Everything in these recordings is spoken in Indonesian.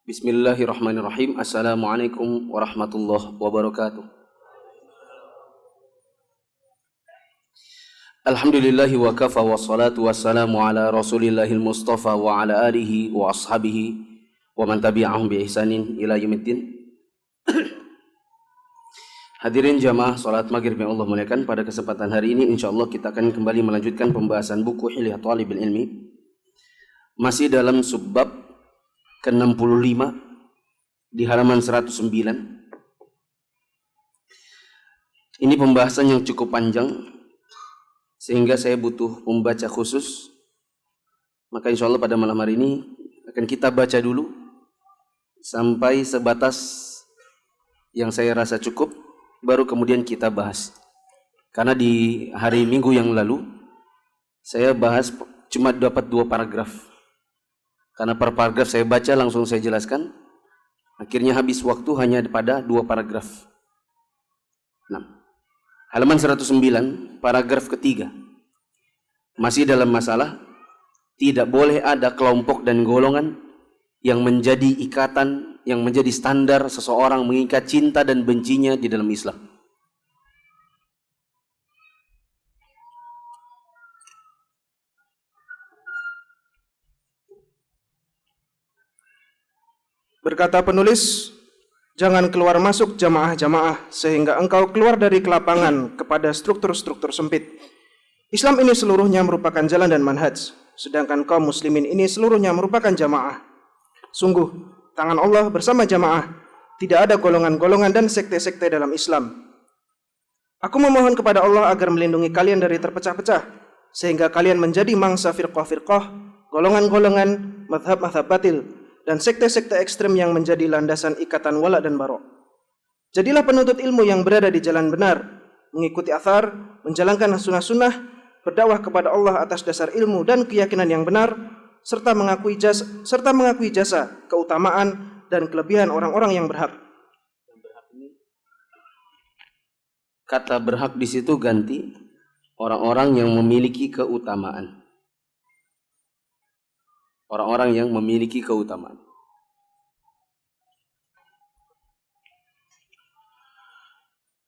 Bismillahirrahmanirrahim. Assalamualaikum warahmatullahi wabarakatuh. Alhamdulillahi wa kafa wa salatu wassalamu ala rasulillahil mustafa wa ala alihi wa ashabihi wa man tabi'ahum bi ihsanin ila yaumiddin. Hadirin jamaah salat maghrib yang Allah muliakan, pada kesempatan hari ini insyaallah kita akan kembali melanjutkan pembahasan buku Hilyah Thalibul Ilmi. Masih dalam subbab ke-65 di halaman 109. Ini pembahasan yang cukup panjang sehingga saya butuh pembaca khusus. Maka insya Allah pada malam hari ini akan kita baca dulu sampai sebatas yang saya rasa cukup, baru kemudian kita bahas. Karena di hari Minggu yang lalu saya bahas cuma dapat 2 paragraf. Karena per paragraf saya baca langsung saya jelaskan, akhirnya habis waktu hanya pada 2 paragraf. Halaman 109, paragraf ketiga. Masih dalam masalah tidak boleh ada kelompok dan golongan yang menjadi ikatan, yang menjadi standar seseorang mengikat cinta dan bencinya di dalam Islam. Berkata penulis, jangan keluar masuk jamaah-jamaah sehingga engkau keluar dari kelapangan kepada struktur-struktur sempit. Islam ini seluruhnya merupakan jalan dan manhaj, sedangkan kaum muslimin ini seluruhnya merupakan jamaah. Sungguh, tangan Allah bersama jamaah, tidak ada golongan-golongan dan sekte-sekte dalam Islam. Aku memohon kepada Allah agar melindungi kalian dari terpecah-pecah, sehingga kalian menjadi mangsa firqah-firqah, golongan-golongan, mazhab-mazhab batil, dan sekte-sekte ekstrem yang menjadi landasan ikatan wala dan barok. Jadilah penuntut ilmu yang berada di jalan benar, mengikuti athar, menjalankan sunnah-sunnah, berdakwah kepada Allah atas dasar ilmu dan keyakinan yang benar, serta mengakui jasa, keutamaan, dan kelebihan orang-orang yang berhak. Kata berhak di situ ganti orang-orang yang memiliki keutamaan. Orang-orang yang memiliki keutamaan.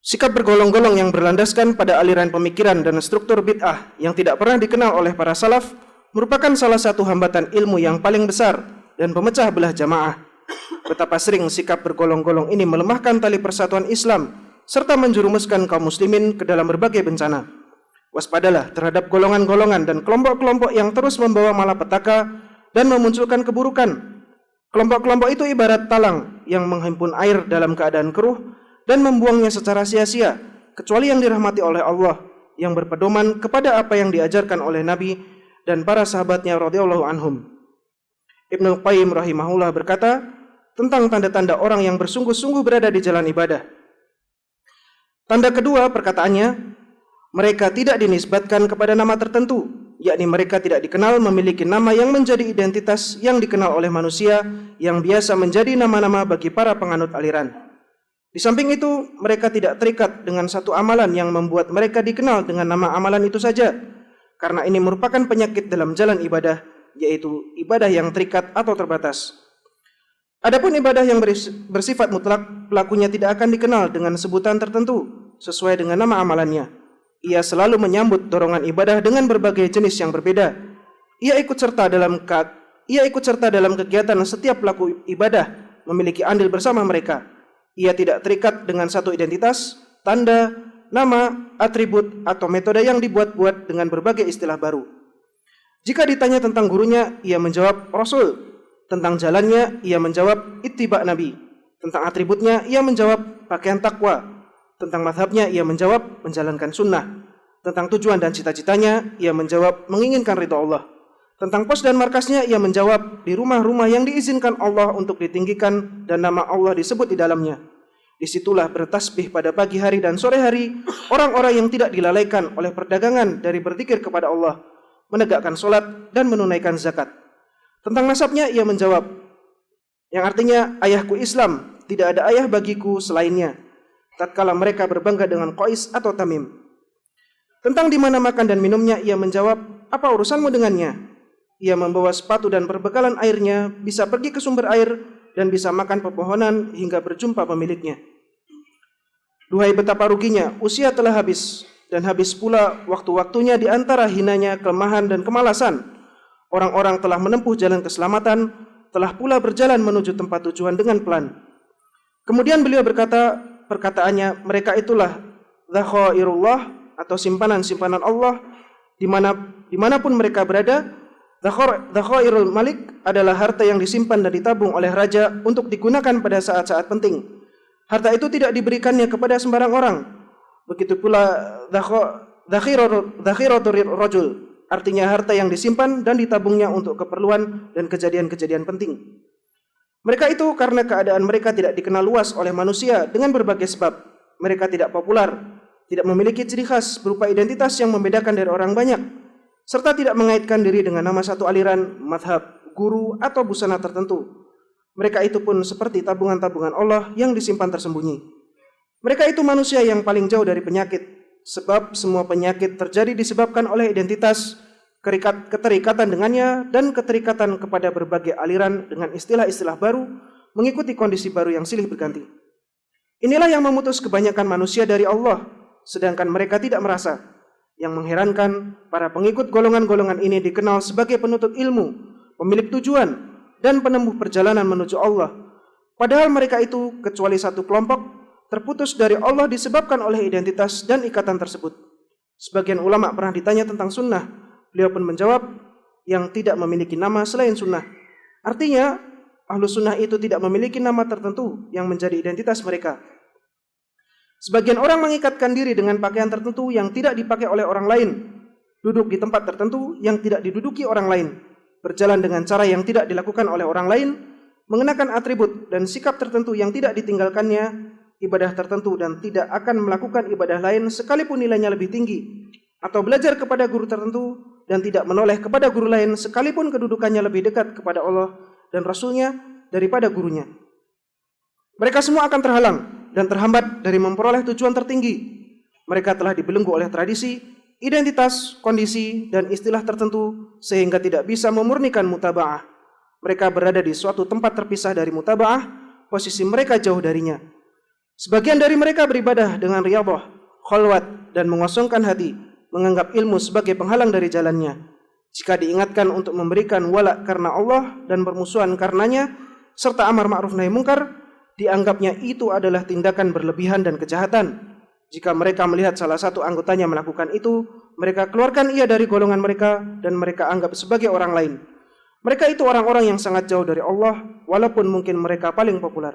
Sikap bergolong-golong yang berlandaskan pada aliran pemikiran dan struktur bid'ah yang tidak pernah dikenal oleh para salaf merupakan salah satu hambatan ilmu yang paling besar dan pemecah belah jamaah. Betapa sering sikap bergolong-golong ini melemahkan tali persatuan Islam serta menjerumuskan kaum muslimin ke dalam berbagai bencana. Waspadalah terhadap golongan-golongan dan kelompok-kelompok yang terus membawa malapetaka dan memunculkan keburukan. Kelompok-kelompok itu ibarat talang yang menghimpun air dalam keadaan keruh dan membuangnya secara sia-sia, kecuali yang dirahmati oleh Allah, yang berpedoman kepada apa yang diajarkan oleh Nabi dan para sahabatnya radhiyallahu anhum. Ibnu Qayyim rahimahullah berkata tentang tanda-tanda orang yang bersungguh-sungguh berada di jalan ibadah. Tanda kedua perkataannya, mereka tidak dinisbatkan kepada nama tertentu, yakni mereka tidak dikenal memiliki nama yang menjadi identitas yang dikenal oleh manusia yang biasa menjadi nama-nama bagi para penganut aliran. Di samping itu, mereka tidak terikat dengan satu amalan yang membuat mereka dikenal dengan nama amalan itu saja, karena ini merupakan penyakit dalam jalan ibadah, yaitu ibadah yang terikat atau terbatas. Adapun ibadah yang bersifat mutlak, pelakunya tidak akan dikenal dengan sebutan tertentu sesuai dengan nama amalannya. Ia selalu menyambut dorongan ibadah dengan berbagai jenis yang berbeda. Ia ikut serta dalam kegiatan setiap pelaku ibadah, memiliki andil bersama mereka. Ia tidak terikat dengan satu identitas, tanda, nama, atribut, atau metode yang dibuat-buat dengan berbagai istilah baru. Jika ditanya tentang gurunya, ia menjawab Rasul. Tentang jalannya, ia menjawab ittiba Nabi. Tentang atributnya, ia menjawab pakaian takwa. Tentang mazhabnya, ia menjawab menjalankan sunnah. Tentang tujuan dan cita-citanya, ia menjawab menginginkan ridha Allah. Tentang pos dan markasnya, ia menjawab di rumah-rumah yang diizinkan Allah untuk ditinggikan dan nama Allah disebut di dalamnya. Disitulah bertasbih pada pagi hari dan sore hari orang-orang yang tidak dilalaikan oleh perdagangan dari berzikir kepada Allah, menegakkan solat dan menunaikan zakat. Tentang nasabnya, ia menjawab, yang artinya ayahku Islam, tidak ada ayah bagiku selainnya. Tatkala mereka berbangga dengan Qais atau Tamim. Tentang di mana makan dan minumnya, ia menjawab, apa urusanmu dengannya? Ia membawa sepatu dan perbekalan airnya, bisa pergi ke sumber air dan bisa makan pepohonan hingga berjumpa pemiliknya. Duhai betapa ruginya, usia telah habis, dan habis pula waktu-waktunya di antara hinanya kelemahan dan kemalasan. Orang-orang telah menempuh jalan keselamatan, telah pula berjalan menuju tempat tujuan dengan pelan. Kemudian beliau berkata, perkataannya, mereka itulah dzakhairullah atau simpanan-simpanan Allah dimanapun mereka berada. Dzakhairul malik adalah harta yang disimpan dan ditabung oleh raja untuk digunakan pada saat-saat penting. Harta itu tidak diberikannya kepada sembarang orang. Begitu pula dzakhiratur rajul, artinya harta yang disimpan dan ditabungnya untuk keperluan dan kejadian-kejadian penting. Mereka itu karena keadaan mereka tidak dikenal luas oleh manusia dengan berbagai sebab. Mereka tidak populer, tidak memiliki ciri khas berupa identitas yang membedakan dari orang banyak, serta tidak mengaitkan diri dengan nama satu aliran, madhab, guru, atau busana tertentu. Mereka itu pun seperti tabungan-tabungan Allah yang disimpan tersembunyi. Mereka itu manusia yang paling jauh dari penyakit, sebab semua penyakit terjadi disebabkan oleh identitas, keterikatan dengannya, dan keterikatan kepada berbagai aliran dengan istilah-istilah baru, mengikuti kondisi baru yang silih berganti. Inilah yang memutus kebanyakan manusia dari Allah, sedangkan mereka tidak merasa. Yang mengherankan, para pengikut golongan-golongan ini dikenal sebagai penuntut ilmu, pemilik tujuan, dan penempuh perjalanan menuju Allah. Padahal mereka itu, kecuali satu kelompok, terputus dari Allah disebabkan oleh identitas dan ikatan tersebut. Sebagian ulama pernah ditanya tentang sunnah. Beliau pun menjawab, yang tidak memiliki nama selain sunnah. Artinya, ahlu sunnah itu tidak memiliki nama tertentu yang menjadi identitas mereka. Sebagian orang mengikatkan diri dengan pakaian tertentu yang tidak dipakai oleh orang lain, duduk di tempat tertentu yang tidak diduduki orang lain, berjalan dengan cara yang tidak dilakukan oleh orang lain, mengenakan atribut dan sikap tertentu yang tidak ditinggalkannya, ibadah tertentu dan tidak akan melakukan ibadah lain sekalipun nilainya lebih tinggi, atau belajar kepada guru tertentu dan tidak menoleh kepada guru lain sekalipun kedudukannya lebih dekat kepada Allah dan Rasulnya daripada gurunya. Mereka semua akan terhalang dan terhambat dari memperoleh tujuan tertinggi. Mereka telah dibelenggu oleh tradisi, identitas, kondisi, dan istilah tertentu sehingga tidak bisa memurnikan mutaba'ah. Mereka berada di suatu tempat terpisah dari mutaba'ah, posisi mereka jauh darinya. Sebagian dari mereka beribadah dengan riyadhah, khalwat, dan mengosongkan hati, menganggap ilmu sebagai penghalang dari jalannya. Jika diingatkan untuk memberikan wala karena Allah dan bermusuhan karenanya, serta amar ma'ruf nahi mungkar, dianggapnya itu adalah tindakan berlebihan dan kejahatan. Jika mereka melihat salah satu anggotanya melakukan itu, mereka keluarkan ia dari golongan mereka dan mereka anggap sebagai orang lain. Mereka itu orang-orang yang sangat jauh dari Allah, walaupun mungkin mereka paling populer.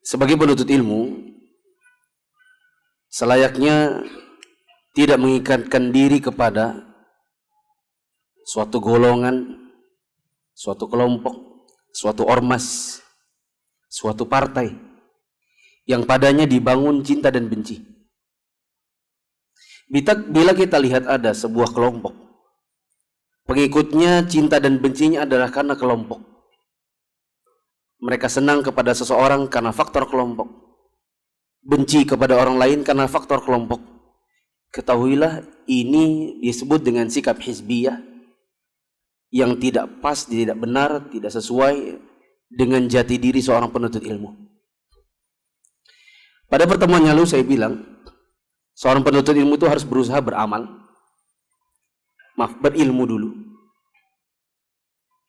Sebagai penuntut ilmu, selayaknya tidak mengikatkan diri kepada suatu golongan, suatu kelompok, suatu ormas, suatu partai yang padanya dibangun cinta dan benci. Bila kita lihat ada sebuah kelompok, pengikutnya cinta dan bencinya adalah karena kelompok. Mereka senang kepada seseorang karena faktor kelompok, benci kepada orang lain karena faktor kelompok. Ketahuilah ini disebut dengan sikap hizbiyah yang tidak pas, tidak benar, tidak sesuai dengan jati diri seorang penuntut ilmu. Pada pertemuan yang lalu saya bilang, seorang penuntut ilmu itu harus berusaha berilmu dulu,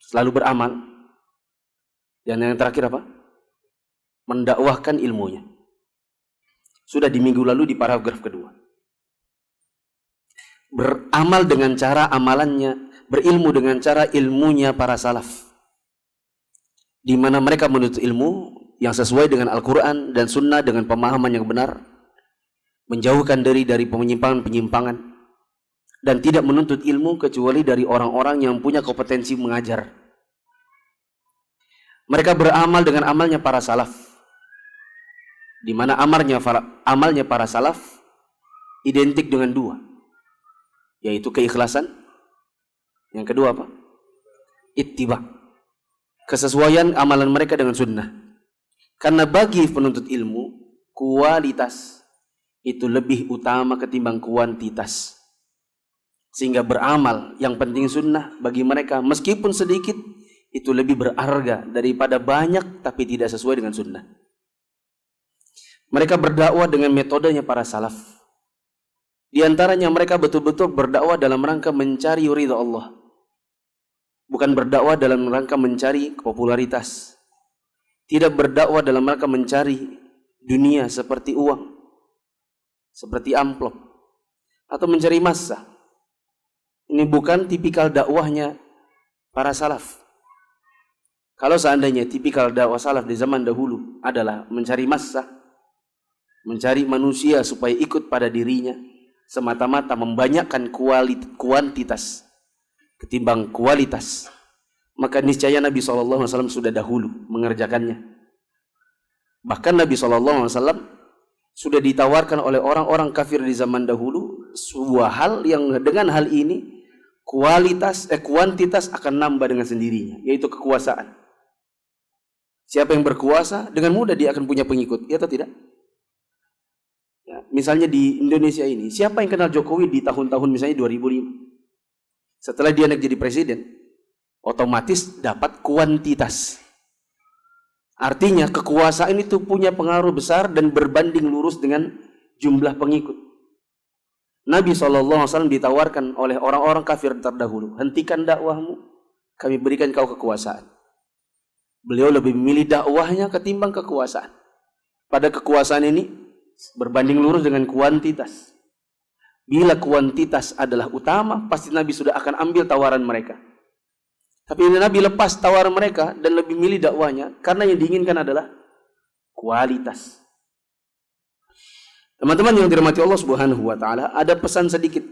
selalu beramal, dan yang terakhir apa? Mendakwahkan ilmunya. Sudah di minggu lalu di paragraf kedua. Beramal dengan cara amalannya, berilmu dengan cara ilmunya para salaf, di mana mereka menuntut ilmu yang sesuai dengan Al-Quran dan Sunnah dengan pemahaman yang benar, menjauhkan diri dari penyimpangan-penyimpangan, dan tidak menuntut ilmu kecuali dari orang-orang yang punya kompetensi mengajar. Mereka beramal dengan amalnya para salaf, di mana amalnya para salaf identik dengan dua, yaitu keikhlasan. Yang kedua apa? Ittiba, kesesuaian amalan mereka dengan sunnah. Karena bagi penuntut ilmu, kualitas itu lebih utama ketimbang kuantitas. Sehingga beramal yang penting sunnah bagi mereka meskipun sedikit itu lebih berharga daripada banyak tapi tidak sesuai dengan sunnah. Mereka berdakwah dengan metodenya para salaf. Di antaranya mereka betul-betul berdakwah dalam rangka mencari ridha Allah. Bukan berdakwah dalam rangka mencari popularitas. Tidak berdakwah dalam rangka mencari dunia seperti uang, seperti amplop, atau mencari massa. Ini bukan tipikal dakwahnya para salaf. Kalau seandainya tipikal dakwah salaf di zaman dahulu adalah mencari massa, mencari manusia supaya ikut pada dirinya, semata-mata membanyakkan kuantitas ketimbang kualitas, maka niscaya Nabi SAW sudah dahulu mengerjakannya. Bahkan Nabi SAW sudah ditawarkan oleh orang-orang kafir di zaman dahulu sebuah hal yang dengan hal ini kuantitas akan nambah dengan sendirinya, yaitu kekuasaan. Siapa yang berkuasa dengan mudah dia akan punya pengikut, ya atau tidak? Ya, misalnya di Indonesia ini, siapa yang kenal Jokowi di tahun-tahun misalnya 2005? Setelah dia naik jadi presiden, otomatis dapat kuantitas. Artinya kekuasaan itu punya pengaruh besar dan berbanding lurus dengan jumlah pengikut. Nabi SAW ditawarkan oleh orang-orang kafir terdahulu, hentikan dakwahmu, kami berikan kau kekuasaan. Beliau lebih memilih dakwahnya ketimbang kekuasaan. Pada kekuasaan ini berbanding lurus dengan kuantitas. Bila kuantitas adalah utama, pasti Nabi sudah akan ambil tawaran mereka. Tapi Nabi lepas tawaran mereka dan lebih milih dakwahnya karena yang diinginkan adalah kualitas. Teman-teman yang dirahmati Allah Subhanahu wa taala, ada pesan sedikit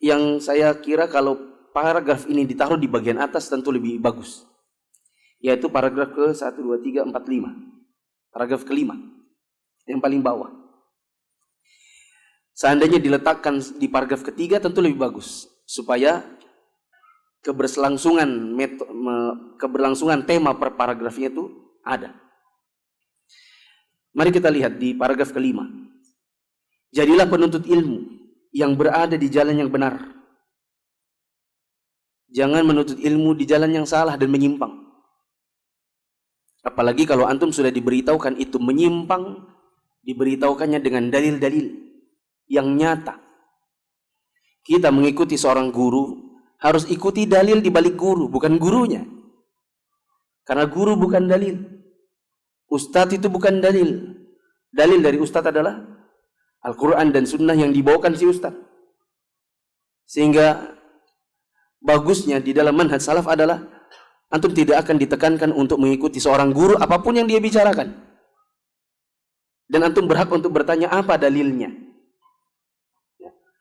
yang saya kira kalau paragraf ini ditaruh di bagian atas tentu lebih bagus. Yaitu paragraf ke 1 2 3 4 5. Paragraf kelima yang paling bawah. Seandainya diletakkan di paragraf ketiga tentu lebih bagus supaya keberlangsungan tema per paragrafnya itu ada. Mari kita lihat di paragraf kelima. Jadilah penuntut ilmu yang berada di jalan yang benar. Jangan menuntut ilmu di jalan yang salah dan menyimpang. Apalagi kalau antum sudah diberitahukan itu menyimpang, diberitahukannya dengan dalil-dalil yang nyata. Kita mengikuti seorang guru harus ikuti dalil di balik guru, bukan gurunya. Karena guru bukan dalil. Ustadz itu bukan dalil. Dalil dari ustadz adalah Al-Quran dan Sunnah yang dibawakan si ustadz. Sehingga bagusnya di dalam manhaj salaf adalah antum tidak akan ditekankan untuk mengikuti seorang guru apapun yang dia bicarakan. Dan antum berhak untuk bertanya apa dalilnya.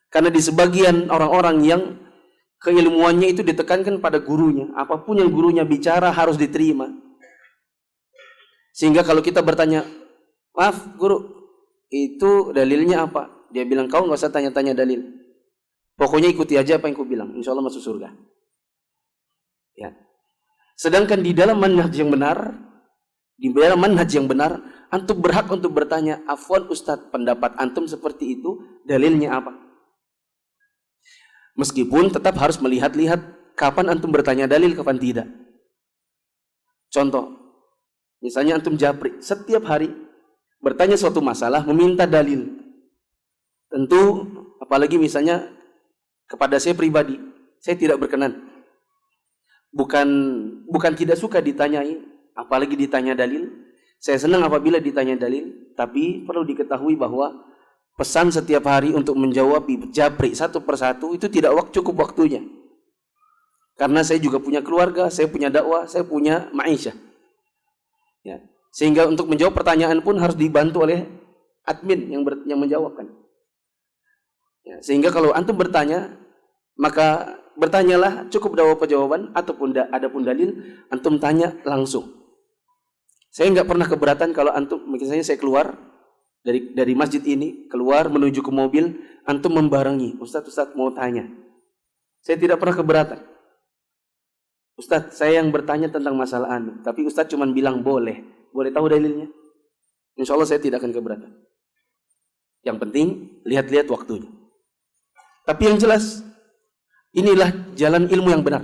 Karena di sebagian orang-orang yang keilmuannya itu ditekankan pada gurunya, apapun yang gurunya bicara harus diterima. Sehingga kalau kita bertanya, maaf guru, itu dalilnya apa? Dia bilang, kau nggak usah tanya-tanya dalil. Pokoknya ikuti aja apa yang kau bilang, insya Allah masuk surga. Ya. Sedangkan di dalam manhaj yang benar, antum berhak untuk bertanya, afwan Ustadz, pendapat antum seperti itu, dalilnya apa? Meskipun tetap harus melihat-lihat kapan antum bertanya dalil, kapan tidak. Contoh, misalnya antum japri, setiap hari bertanya suatu masalah, meminta dalil. Tentu, apalagi misalnya kepada saya pribadi, saya tidak berkenan. Bukan tidak suka ditanyai, apalagi ditanya dalil. Saya senang apabila ditanya dalil, tapi perlu diketahui bahwa pesan setiap hari untuk menjawab japri satu persatu itu tidak cukup waktunya. Karena saya juga punya keluarga, saya punya dakwah, saya punya ma'isyah. Ya. Sehingga untuk menjawab pertanyaan pun harus dibantu oleh admin yang menjawabkan. Ya. Sehingga kalau antum bertanya, maka bertanyalah cukup jawaban ataupun adapun dalil, antum tanya langsung. Saya nggak pernah keberatan kalau antum, misalnya saya keluar dari masjid ini, keluar menuju ke mobil, antum membarengi, Ustadz mau tanya. Saya tidak pernah keberatan. Ustadz, saya yang bertanya tentang masalah anu, tapi Ustadz cuma bilang boleh tahu dalilnya. Insya Allah saya tidak akan keberatan. Yang penting lihat-lihat waktunya. Tapi yang jelas, inilah jalan ilmu yang benar.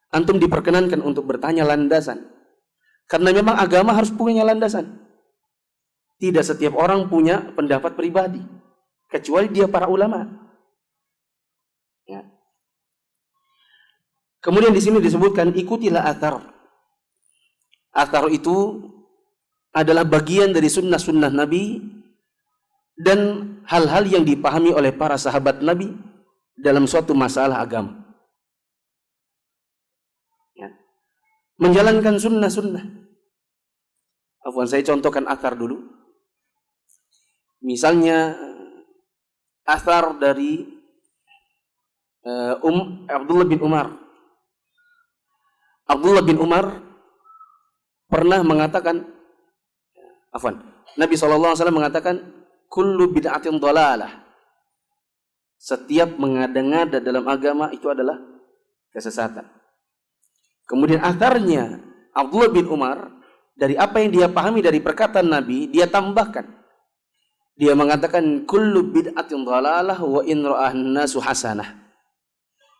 Antum diperkenankan untuk bertanya landasan. Karena memang agama harus punya landasan. Tidak setiap orang punya pendapat pribadi, kecuali dia para ulama. Ya. Kemudian di sini disebutkan ikutilah athar. Athar itu adalah bagian dari sunnah-sunnah Nabi dan hal-hal yang dipahami oleh para sahabat Nabi dalam suatu masalah agama. Ya. Menjalankan sunnah-sunnah. Afwan, saya contohkan athar dulu. Misalnya athar dari Abdullah bin Umar. Abdullah bin Umar pernah mengatakan, Nabi SAW mengatakan, kullu bid'atin dhalalah. Setiap mengada-ngada dalam agama itu adalah kesesatan. Kemudian atharnya Abdullah bin Umar, dari apa yang dia pahami dari perkataan Nabi, dia tambahkan. Dia mengatakan, kullu bid'atin dhalalah wa in ra'an nasu hasanah.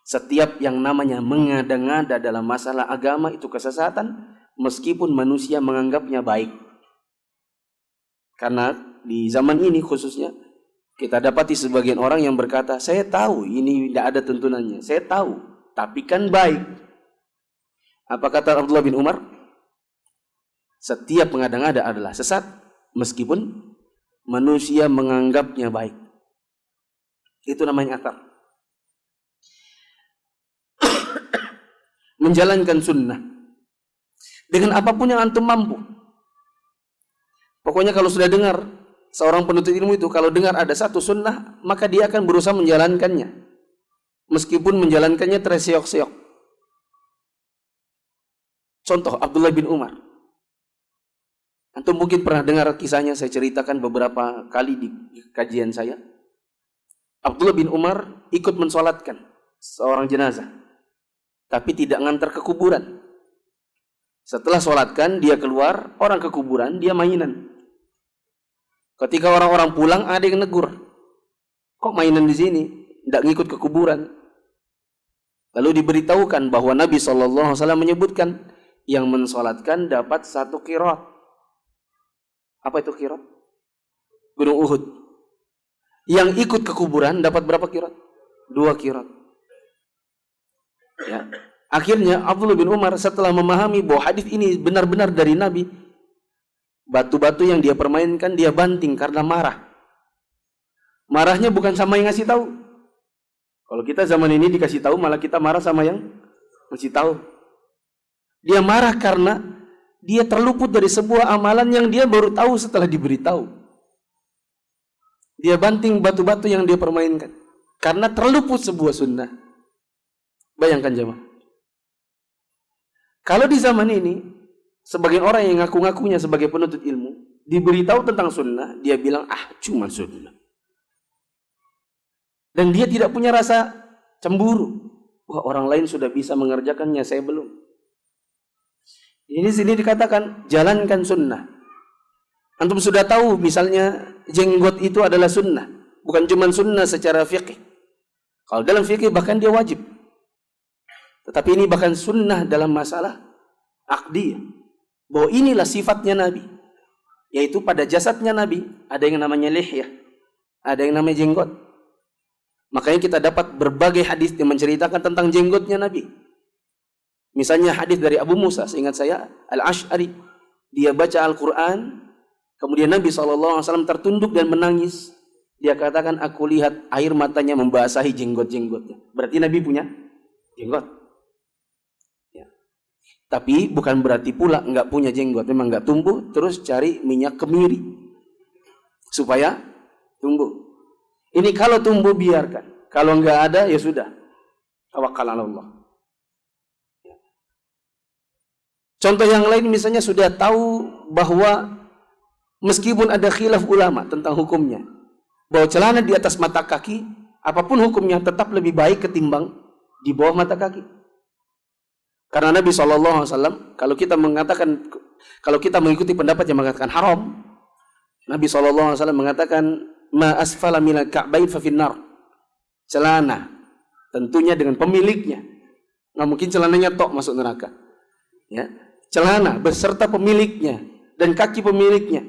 Setiap yang namanya mengada-ngada dalam masalah agama itu kesesatan, meskipun manusia menganggapnya baik. Karena di zaman ini khususnya, kita dapati sebagian orang yang berkata, saya tahu ini tidak ada tuntunannya, saya tahu, tapi kan baik. Apa kata Abdullah bin Umar? Setiap mengada-ngada adalah sesat, meskipun manusia menganggapnya baik. Itu namanya athar. Menjalankan sunnah dengan apapun yang antum mampu. Pokoknya kalau sudah dengar seorang penuntut ilmu itu, kalau dengar ada satu sunnah, maka dia akan berusaha menjalankannya, meskipun menjalankannya terseok-seok. Contoh Abdullah bin Umar. Antum mungkin pernah dengar kisahnya, saya ceritakan beberapa kali di kajian saya. Abdullah bin Umar ikut mensolatkan seorang jenazah, tapi tidak ngantar ke kuburan. Setelah solatkan, dia keluar, orang ke kuburan, dia mainan. Ketika orang-orang pulang, ada yang negur. Kok mainan di sini? Tidak ngikut ke kuburan. Lalu diberitahukan bahwa Nabi SAW menyebutkan, yang mensolatkan dapat 1 qirat. Apa itu qirat? Gunung Uhud. Yang ikut ke kuburan dapat berapa qirat? 2 qirat. Ya. Akhirnya Abdullah bin Umar setelah memahami bahwa hadis ini benar-benar dari Nabi, batu-batu yang dia permainkan dia banting karena marah. Marahnya bukan sama yang ngasih tahu. Kalau kita zaman ini dikasih tahu, malah kita marah sama yang ngasih tahu. Dia marah karena dia terluput dari sebuah amalan yang dia baru tahu setelah diberitahu. Dia banting batu-batu yang dia permainkan karena terluput sebuah sunnah. Bayangkan jemaah. Kalau di zaman ini, sebagian orang yang ngaku-ngakunya sebagai penuntut ilmu, diberitahu tentang sunnah, dia bilang, cuma sunnah. Dan dia tidak punya rasa cemburu. Wah, orang lain sudah bisa mengerjakannya, saya belum. Ini sini dikatakan, jalankan sunnah. Antum sudah tahu, misalnya, jenggot itu adalah sunnah. Bukan cuma sunnah secara fiqih. Kalau dalam fiqih, bahkan dia wajib. Tetapi ini bahkan sunnah dalam masalah aqdiyah. Bahwa inilah sifatnya Nabi. Yaitu pada jasadnya Nabi, ada yang namanya lihyah, ada yang namanya jenggot. Makanya kita dapat berbagai hadis yang menceritakan tentang jenggotnya Nabi. Misalnya hadis dari Abu Musa, seingat saya, Al-Ash'ari. Dia baca Al-Quran, kemudian Nabi SAW tertunduk dan menangis. Dia katakan, aku lihat air matanya membasahi jenggot-jenggotnya. Berarti Nabi punya jenggot. Ya. Tapi bukan berarti pula nggak punya jenggot. Memang nggak tumbuh, terus cari minyak kemiri supaya tumbuh. Ini kalau tumbuh biarkan. Kalau nggak ada, ya sudah. Tawakkal ala Allah. Contoh yang lain misalnya sudah tahu bahwa meskipun ada khilaf ulama tentang hukumnya, bahwa celana di atas mata kaki, apapun hukumnya tetap lebih baik ketimbang di bawah mata kaki. Karena Nabi SAW, kalau kita mengikuti pendapat yang mengatakan haram, Nabi SAW mengatakan ma asfala minal ka'bain fa finnar. Celana tentunya dengan pemiliknya. Nggak mungkin celananya tok masuk neraka. Ya, celana beserta pemiliknya dan kaki pemiliknya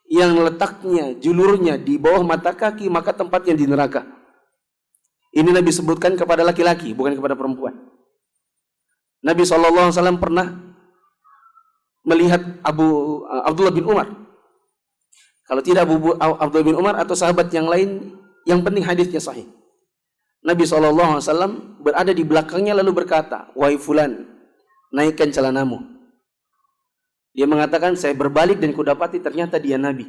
yang letaknya julurnya di bawah mata kaki, maka tempatnya di neraka. Ini Nabi sebutkan kepada laki-laki, bukan kepada perempuan. Nabi SAW pernah melihat Abdullah bin Umar. Kalau tidak Abdullah bin Umar atau sahabat yang lain, yang penting hadisnya sahih. Nabi SAW berada di belakangnya lalu berkata, "Wahai fulan, naikkan celanamu." Dia mengatakan, "Saya berbalik dan kudapati ternyata dia Nabi."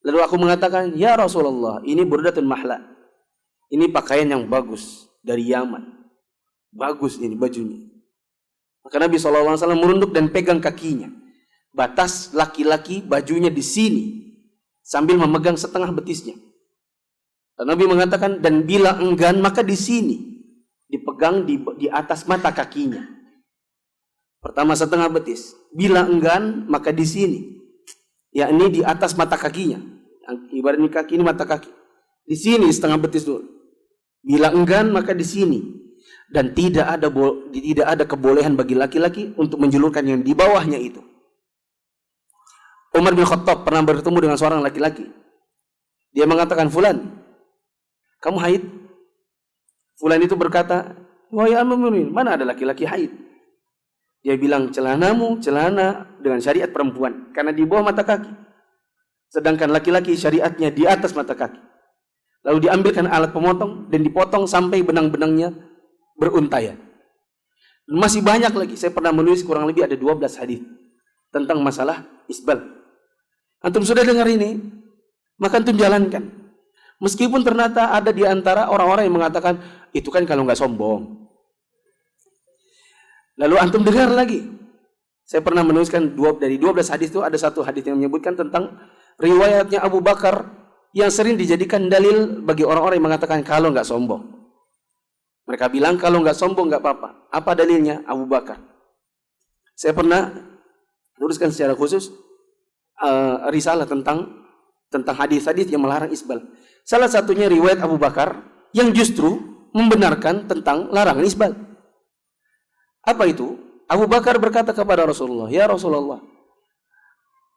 Lalu aku mengatakan, "Ya Rasulullah, ini burdatun mahla. Ini pakaian yang bagus dari Yaman. Bagus ini bajunya." Maka Nabi SAW merunduk dan pegang kakinya. Batas laki-laki bajunya di sini sambil memegang setengah betisnya. Dan Nabi mengatakan, dan bila enggan maka di sini dipegang di atas mata kakinya. Pertama setengah betis. Bila enggan maka di sini, yakni di atas mata kakinya. Ibaratnya kaki ini mata kaki. Di sini setengah betis dulu. Bila enggan maka di sini. Dan tidak ada kebolehan bagi laki-laki untuk menjulurkan yang di bawahnya itu. Umar bin Khattab pernah bertemu dengan seorang laki-laki. Dia mengatakan, "Fulan, kamu haid?" Fulan itu berkata, "Wahai al-mu'minin, mana ada laki-laki haid?" Dia bilang, "Celanamu celana dengan syariat perempuan, karena di bawah mata kaki. Sedangkan laki-laki syariatnya di atas mata kaki." Lalu diambilkan alat pemotong dan dipotong sampai benang-benangnya beruntayan. Masih banyak lagi. Saya pernah menulis kurang lebih ada 12 hadis tentang masalah isbal. Antum sudah dengar ini, maka antum jalankan. Meskipun ternyata ada di antara orang-orang yang mengatakan, itu kan kalau nggak sombong. Lalu antum dengar lagi. Saya pernah menuliskan dari 12 hadis itu ada satu hadis yang menyebutkan tentang riwayatnya Abu Bakar yang sering dijadikan dalil bagi orang-orang yang mengatakan kalau nggak sombong. Mereka bilang kalau nggak sombong nggak apa-apa. Apa dalilnya? Abu Bakar. Saya pernah tuliskan secara khusus risalah tentang hadis-hadis yang melarang isbal. Salah satunya riwayat Abu Bakar yang justru membenarkan tentang larangan isbal. Apa itu? Abu Bakar berkata kepada Rasulullah, "Ya Rasulullah,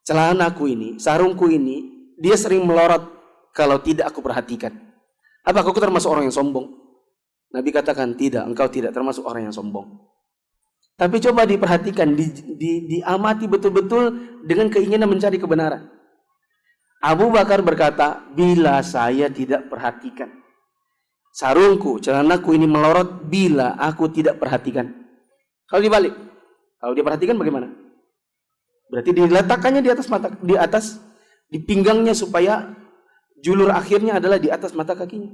celanaku ini, sarungku ini, dia sering melorot kalau tidak aku perhatikan. Apakah aku termasuk orang yang sombong?" Nabi katakan, "Tidak, engkau tidak termasuk orang yang sombong." Tapi coba diperhatikan, diamati betul-betul dengan keinginan mencari kebenaran. Abu Bakar berkata, "Bila saya tidak perhatikan, sarungku, celanaku ini melorot bila aku tidak perhatikan." Kalau dibalik, kalau dia perhatikan bagaimana? Berarti diletakkannya di atas di pinggangnya supaya julur akhirnya adalah di atas mata kakinya.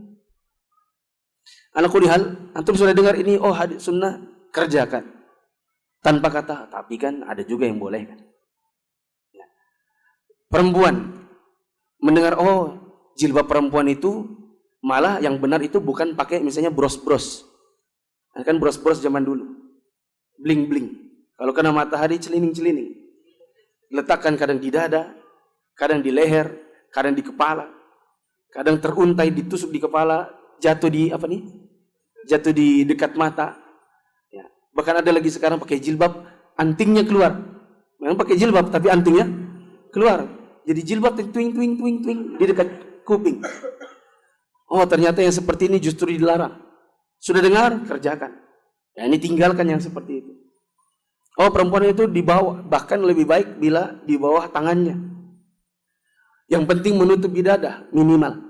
Ala kulli hal, antum sudah dengar ini, oh hadis sunnah, kerjakan. Tanpa kata, tapi kan ada juga yang boleh kan. Ya. Perempuan mendengar, oh jilbab perempuan itu malah yang benar itu bukan pakai misalnya bros-bros. Kan bros-bros zaman dulu. Bling-bling. Kalau kena matahari celining-celining. Letakkan kadang di dada, kadang di leher, kadang di kepala. Kadang teruntai ditusuk di kepala, jatuh di jatuh di dekat mata. Ya. Bahkan ada lagi sekarang pakai jilbab, antingnya keluar. Memang pakai jilbab tapi antingnya keluar. Jadi jilbab twing di dekat kuping. Oh, ternyata yang seperti ini justru dilarang. Sudah dengar? Kerjakan. Ya, ini tinggalkan yang seperti itu. Oh, perempuan itu di bawah, bahkan lebih baik bila di bawah tangannya. Yang penting menutup dada minimal.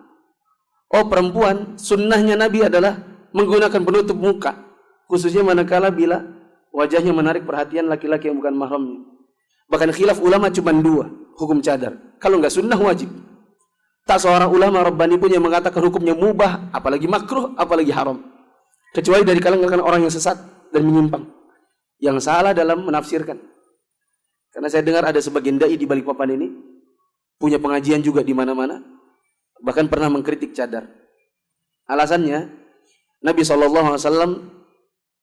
Oh, perempuan, sunnahnya Nabi adalah menggunakan penutup muka, khususnya manakala bila wajahnya menarik perhatian laki-laki yang bukan mahramnya. Bahkan khilaf ulama cuma 2, hukum cadar. Kalau enggak sunnah wajib. Tak seorang ulama Rabbani pun yang mengatakan hukumnya mubah, apalagi makruh, apalagi haram. Kecuali dari kalangan orang yang sesat dan menyimpang, yang salah dalam menafsirkan. Karena saya dengar ada sebagian dai di Balikpapan ini punya pengajian juga di mana-mana, bahkan pernah mengkritik cadar. Alasannya Nabi SAW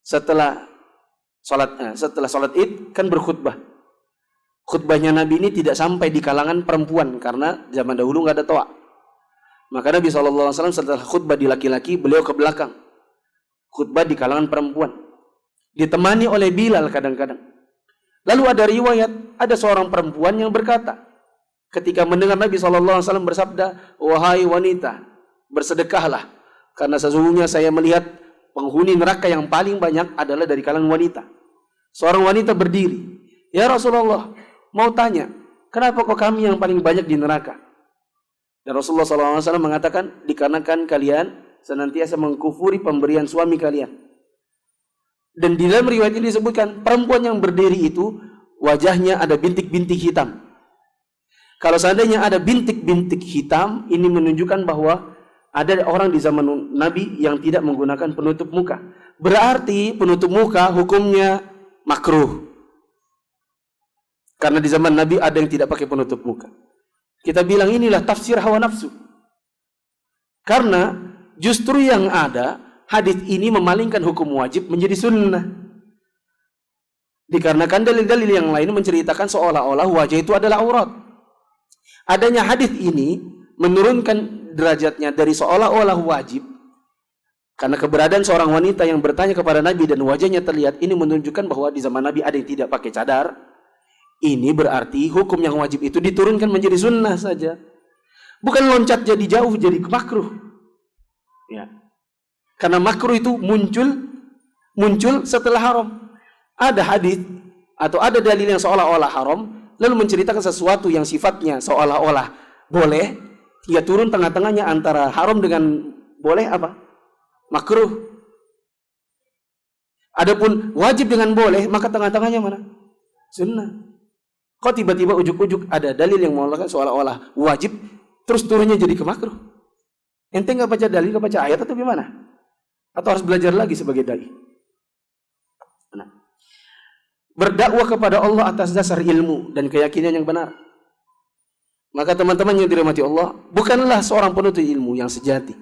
setelah sholat Id kan berkhutbah. Khutbahnya Nabi ini tidak sampai di kalangan perempuan karena zaman dahulu nggak ada toa. Maka Nabi SAW setelah khutbah di laki-laki, beliau ke belakang. Khutbah di kalangan perempuan. Ditemani oleh Bilal kadang-kadang. Lalu ada riwayat, ada seorang perempuan yang berkata, ketika mendengar Nabi SAW bersabda, wahai wanita, bersedekahlah. Karena sesungguhnya saya melihat penghuni neraka yang paling banyak adalah dari kalangan wanita. Seorang wanita berdiri. Ya Rasulullah, mau tanya, kenapa kok kami yang paling banyak di neraka? Dan Rasulullah SAW mengatakan, dikarenakan kalian senantiasa mengkufuri pemberian suami kalian. Dan di dalam riwayat ini disebutkan, perempuan yang berdiri itu, wajahnya ada bintik-bintik hitam. Kalau seandainya ada bintik-bintik hitam, ini menunjukkan bahwa ada orang di zaman Nabi yang tidak menggunakan penutup muka. Berarti penutup muka hukumnya makruh. Karena di zaman Nabi ada yang tidak pakai penutup muka. Kita bilang inilah tafsir hawa nafsu. Karena justru yang ada, hadis ini memalingkan hukum wajib menjadi sunnah. Dikarenakan dalil-dalil yang lain menceritakan seolah-olah wajah itu adalah aurat. Adanya hadis ini menurunkan derajatnya dari seolah-olah wajib. Karena keberadaan seorang wanita yang bertanya kepada Nabi dan wajahnya terlihat, ini menunjukkan bahwa di zaman Nabi ada yang tidak pakai cadar. Ini berarti hukum yang wajib itu diturunkan menjadi sunnah saja. Bukan loncat jadi jauh, jadi makruh. Ya. Karena makruh itu muncul setelah haram. Ada hadis atau ada dalil yang seolah-olah haram, lalu menceritakan sesuatu yang sifatnya seolah-olah boleh, hingga turun tengah-tengahnya antara haram dengan boleh apa? Makruh. Adapun wajib dengan boleh, maka tengah-tengahnya mana? Sunnah. Kok tiba-tiba ujuk-ujuk ada dalil yang mengatakan seolah-olah wajib, terus turunnya jadi ke makruh? Ente nggak baca dalil, nggak baca ayat atau gimana? Atau harus belajar lagi sebagai dai? Nah, berdakwah kepada Allah atas dasar ilmu dan keyakinan yang benar. Maka teman-teman yang dirahmati Allah, bukanlah seorang penuntut ilmu yang sejati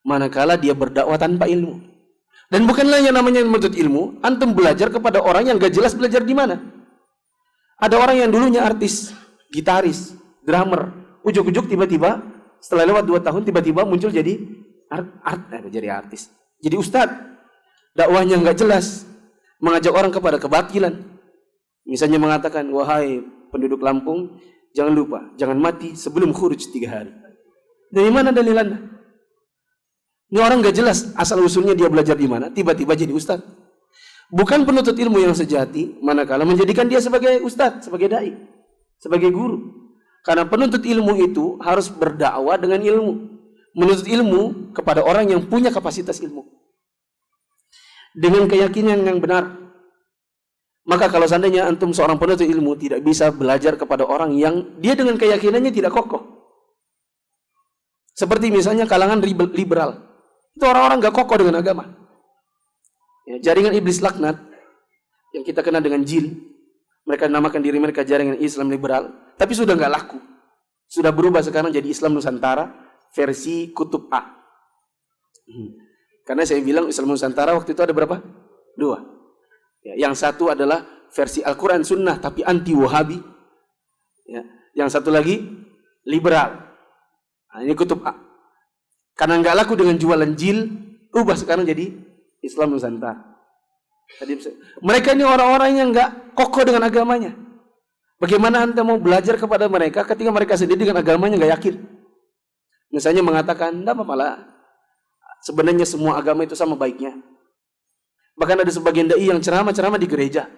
manakala dia berdakwah tanpa ilmu. Dan bukanlah yang namanya menuntut ilmu, antum belajar kepada orang yang gak jelas belajar di mana. Ada orang yang dulunya artis, gitaris, drummer, ujuk-ujuk tiba-tiba setelah lewat 2 tahun tiba-tiba muncul jadi artis, jadi ustadz. Dakwahnya nggak jelas, mengajak orang kepada kebatilan. Misalnya mengatakan, wahai penduduk Lampung, jangan lupa, jangan mati sebelum khuruj 3 hari. Dari mana dalilannya? Ini orang nggak jelas asal usulnya dia belajar di mana, tiba-tiba jadi ustadz. Bukan penuntut ilmu yang sejati manakala menjadikan dia sebagai ustadz, sebagai dai, sebagai guru. Karena penuntut ilmu itu harus berdakwah dengan ilmu, menuntut ilmu kepada orang yang punya kapasitas ilmu dengan keyakinan yang benar. Maka kalau seandainya antum seorang penuntut ilmu tidak bisa belajar kepada orang yang dia dengan keyakinannya tidak kokoh, seperti misalnya kalangan liberal, itu orang-orang gak kokoh dengan agama. Ya, jaringan iblis laknat yang kita kenal dengan jil, mereka namakan diri mereka jaringan Islam liberal, tapi sudah nggak laku, sudah berubah sekarang jadi Islam Nusantara versi kutub A. Karena saya bilang Islam Nusantara waktu itu ada berapa? 2. Ya, yang satu adalah versi Al-Quran Sunnah tapi anti Wahabi. Ya, yang satu lagi liberal. Nah, ini kutub A. Karena nggak laku dengan jualan jil, ubah sekarang jadi Islam Nusantara. Mereka ini orang-orang yang nggak kokoh dengan agamanya. Bagaimana anda mau belajar kepada mereka ketika mereka sendiri dengan agamanya nggak yakin? Misalnya mengatakan, tidak apa-apa lah, sebenarnya semua agama itu sama baiknya. Bahkan ada sebagian dai yang ceramah-ceramah di gereja.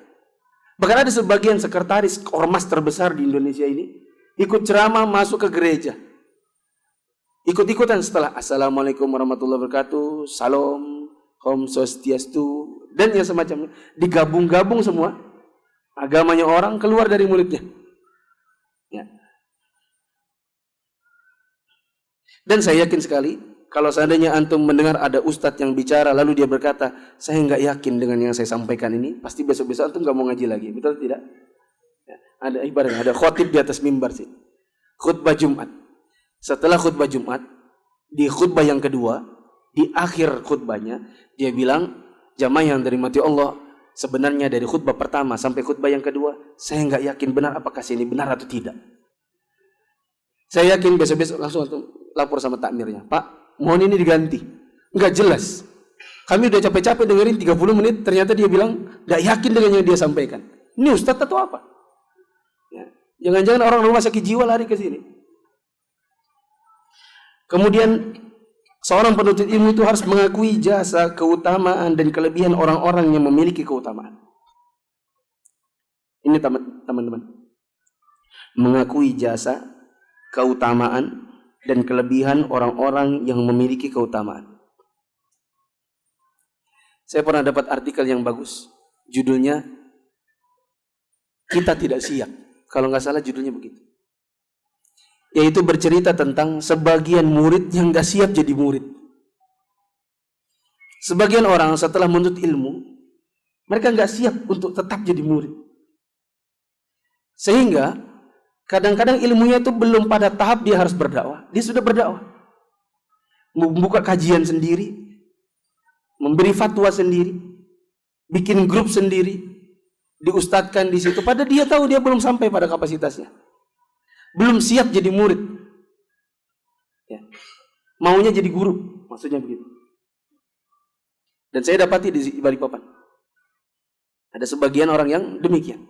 Bahkan ada sebagian sekretaris ormas terbesar di Indonesia ini ikut ceramah masuk ke gereja. Ikut-ikutan setelah Assalamualaikum warahmatullahi wabarakatuh, Salam, Om Swastiastu, dan yang semacamnya. Digabung-gabung semua. Agamanya orang keluar dari mulutnya. Ya. Dan saya yakin sekali, kalau seandainya antum mendengar ada ustadz yang bicara, lalu dia berkata, saya nggak yakin dengan yang saya sampaikan ini, pasti besok-besok antum nggak mau ngaji lagi. Betul tidak? Ya. Ada ibaratnya, ada khotib di atas mimbar sih. Khutbah Jumat. Setelah khutbah Jumat, di khutbah yang kedua, di akhir khutbahnya, dia bilang, jamaah yang dirahmati Allah, sebenarnya dari khutbah pertama sampai khutbah yang kedua, saya nggak yakin benar apakah ini benar atau tidak. Saya yakin besok-besok langsung lapor sama takmirnya, Pak, mohon ini diganti. Enggak jelas. Kami udah capek-capek dengerin 30 menit, ternyata dia bilang enggak yakin dengan yang dia sampaikan. Ini ustadz atau apa? Ya. Jangan-jangan orang rumah sakit jiwa lari ke sini. Kemudian seorang penuntut ilmu itu harus mengakui jasa, keutamaan, dan kelebihan orang-orang yang memiliki keutamaan. Ini teman-teman. Mengakui jasa, keutamaan, dan kelebihan orang-orang yang memiliki keutamaan. Saya pernah dapat artikel yang bagus. Judulnya, Kita Tidak Siap. Kalau nggak salah judulnya begitu. Yaitu bercerita tentang sebagian murid yang nggak siap jadi murid. Sebagian orang setelah menuntut ilmu, mereka nggak siap untuk tetap jadi murid. Sehingga kadang-kadang ilmunya itu belum pada tahap dia harus berdakwah. Dia sudah berdakwah. Membuka kajian sendiri, memberi fatwa sendiri, bikin grup sendiri, diustadkan di situ. Padahal dia tahu dia belum sampai pada kapasitasnya. Belum siap jadi murid. Ya. Maunya jadi guru, maksudnya begitu. Dan saya dapati di Balikpapan. Ada sebagian orang yang demikian.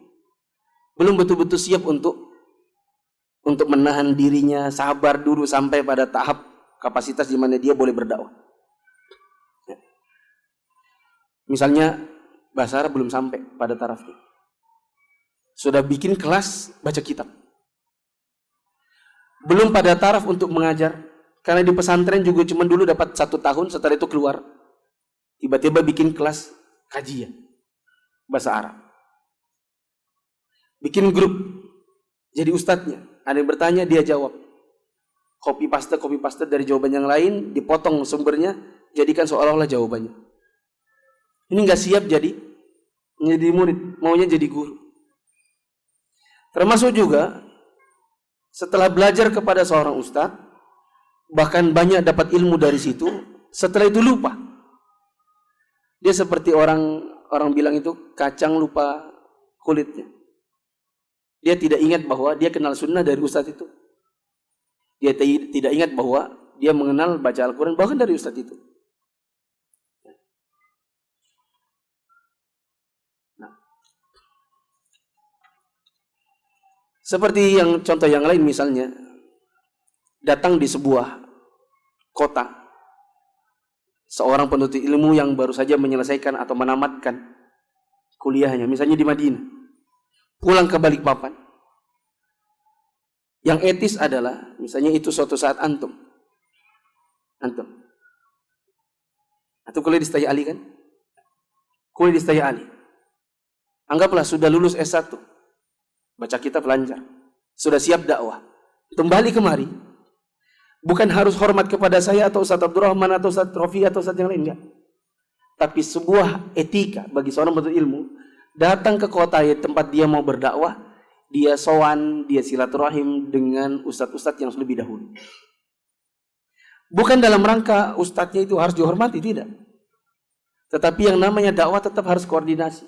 Belum betul-betul siap untuk menahan dirinya, sabar dulu sampai pada tahap kapasitas di mana dia boleh berdakwah. Ya. Misalnya bahasa Arab belum sampai pada tarafnya. Sudah bikin kelas baca kitab. Belum pada taraf untuk mengajar. Karena di pesantren juga cuma dulu dapat 1 tahun, setelah itu keluar. Tiba-tiba bikin kelas kajian bahasa Arab. Bikin grup. Jadi ustadznya. Ada yang bertanya, dia jawab. Copy paste dari jawaban yang lain, dipotong sumbernya, jadikan seolah-olah jawabannya. Ini nggak siap jadi murid, maunya jadi guru. Termasuk juga setelah belajar kepada seorang ustadz, bahkan banyak dapat ilmu dari situ, setelah itu lupa. Dia seperti orang bilang itu kacang lupa kulitnya. Dia tidak ingat bahwa dia kenal sunnah dari ustadz itu. Dia tidak ingat bahwa dia mengenal baca Al-Quran bahkan dari ustadz itu. Seperti yang contoh yang lain misalnya, datang di sebuah kota, seorang penuntut ilmu yang baru saja menyelesaikan atau menamatkan kuliahnya, misalnya di Madinah, pulang ke Balikpapan. Yang etis adalah, misalnya itu suatu saat antum kuliah di Setia Ali kan? Kuliah di Setia Ali. Anggaplah sudah lulus S1. Baca kitab lancar. Sudah siap dakwah. Kembali kemari. Bukan harus hormat kepada saya atau Ustaz Abdurrahman atau Ustaz Rofi atau Ustaz yang lain. Enggak. Tapi sebuah etika bagi seorang penuntut ilmu. Datang ke kota tempat dia mau berdakwah. Dia sowan, dia silaturahim dengan ustadz-ustadz yang lebih dahulu. Bukan dalam rangka ustadznya itu harus dihormati, tidak. Tetapi yang namanya dakwah tetap harus koordinasi.